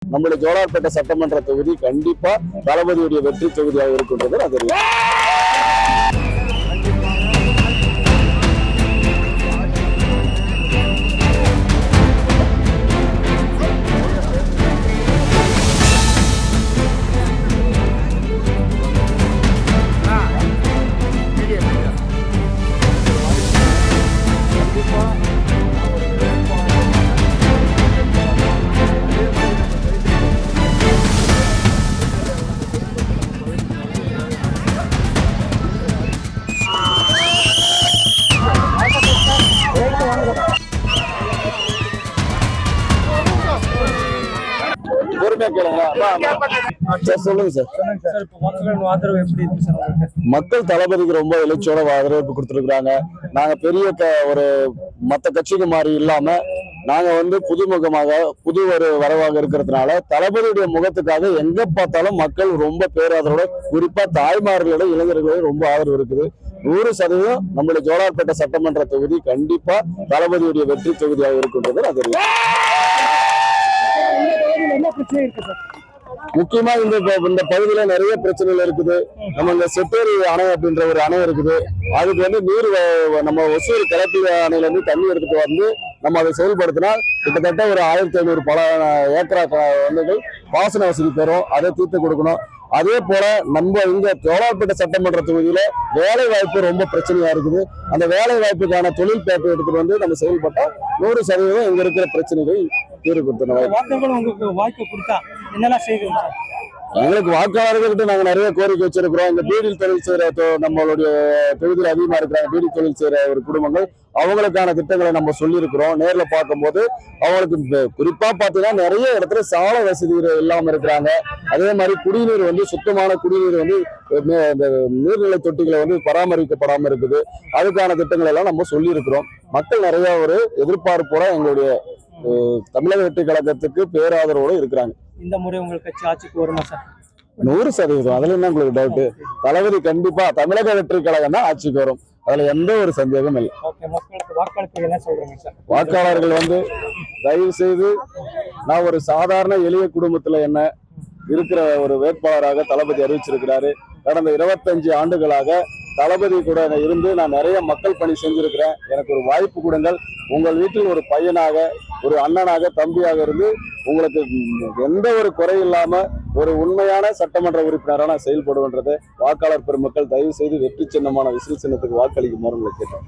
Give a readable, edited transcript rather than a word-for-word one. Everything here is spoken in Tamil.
நம்முடைய ஜோலார்பேட்டை சட்டமன்ற தொகுதி கண்டிப்பா தளபதியுடைய வெற்றி தொகுதியாக இருக்கின்றது அது மக்கள் தளபதிக்கு ரொம்ப எழுச்சியோட வரவேற்பு கொடுத்திருக்கிறாங்க. நாங்க பெரிய ஒரு மத்த கட்சிக்கு மாதிரி இல்லாம நாங்க புதுமுகமாக புது ஒரு வரவாக இருக்கிறதுனால தளபதியுடைய முகத்துக்காக எங்க பார்த்தாலும் மக்கள் ரொம்ப பேராதரோட, குறிப்பா தாய்மார்களோட இளைஞர்களோட ரொம்ப ஆதரவு இருக்குது. 100% நம்மளுடைய ஜோலார்பேட்டை சட்டமன்ற தொகுதி கண்டிப்பா தளபதியுடைய வெற்றி தொகுதியாக இருக்கின்றது அது முக்கியமா இந்த பகுதியில நிறைய பிரச்சனைகள் இருக்குது. நம்ம இந்த செட்டேரி அணை அப்படின்ற ஒரு அணை இருக்குது. அதுக்கு நீர் நம்ம ஒசூர் கிழக்கு அணையில இருந்து தண்ணி எடுத்துட்டு நம்ம அதை செயல்படுத்தினா கிட்டத்தட்ட ஒரு 1500 பல ஏக்கரா பாசன வசதி பெறும். அதை தீர்த்து கொடுக்கணும். அதே போல நம்ம இந்த ஜோலார்பேட்டை சட்டமன்ற தொகுதியில வேலை வாய்ப்பு ரொம்ப பிரச்சனையா இருக்குது. அந்த வேலை வாய்ப்புக்கான தொழில் பேட்டை எடுத்துட்டு நம்ம செயல்பட்டா 100% இங்க இருக்கிற பிரச்சனைகள் தீர்வு கொடுத்தோம். எங்களுக்கு வாக்காளர்கள்ட்ட நாங்க நிறைய கோரிக்கை வச்சிருக்கிறோம். இந்த பீடி தொழில் செய்யற நம்மளுடைய தொகுதியில் அதிகமா இருக்கிறாங்க பீடி தொழில் செய்யற ஒரு குடும்பங்கள், அவங்களுக்கான திட்டங்களை நம்ம சொல்லி இருக்கிறோம். நேர்ல பார்க்கும்போது அவங்களுக்கு குறிப்பா பாத்தீங்கன்னா நிறைய இடத்துல சாலை வசதி இல்லாம இருக்கிறாங்க. அதே மாதிரி குடிநீர் சுத்தமான குடிநீர் இந்த நீர்நிலை தொட்டிகளை பராமரிக்கப்படாம இருக்குது. அதுக்கான திட்டங்கள் எல்லாம் நம்ம சொல்லி இருக்கிறோம். மக்கள் நிறைய ஒரு எதிர்பார்ப்போட எங்களுடைய தமிழக வெற்றி கழகத்துக்கு பேராதரவோடு இருக்கிறாங்க. இந்த முறை உங்களுக்கு கட்சி ஆட்சிக்கு வருமா சார்? 100%. அதுல என்ன உங்களுக்கு டவுட்? தளபதி கண்டிப்பா தமிழக வெற்றி கழகம் தான் ஆட்சிக்கு வரும். அதுல எந்த ஒரு சந்தேகமும் இல்லை. வாக்காளர்கள் தயவு செய்து, நான் ஒரு சாதாரண எளிய குடும்பத்துல என்ன இருக்கிற ஒரு வேட்பாளராக தளபதி அறிவிச்சிருக்கிறாரு. கடந்த 25 ஆண்டுகளாக தளபதி கூட இருந்து நான் நிறைய மக்கள் பணி செஞ்சிருக்கிறேன். எனக்கு ஒரு வாய்ப்பு கொடுங்கள். உங்கள் வீட்டில் ஒரு பையனாக, ஒரு அண்ணனாக, தம்பியாக இருந்து உங்களுக்கு எந்த ஒரு குறை இல்லாம ஒரு உண்மையான சட்டமன்ற உறுப்பினராக நான் செயல்படுவன்றதை வாக்காளர் பெருமக்கள் தயவு செய்து வெற்றி சின்னமான விசில் சின்னத்துக்கு வாக்களிக்குமாறு கேட்டேன்.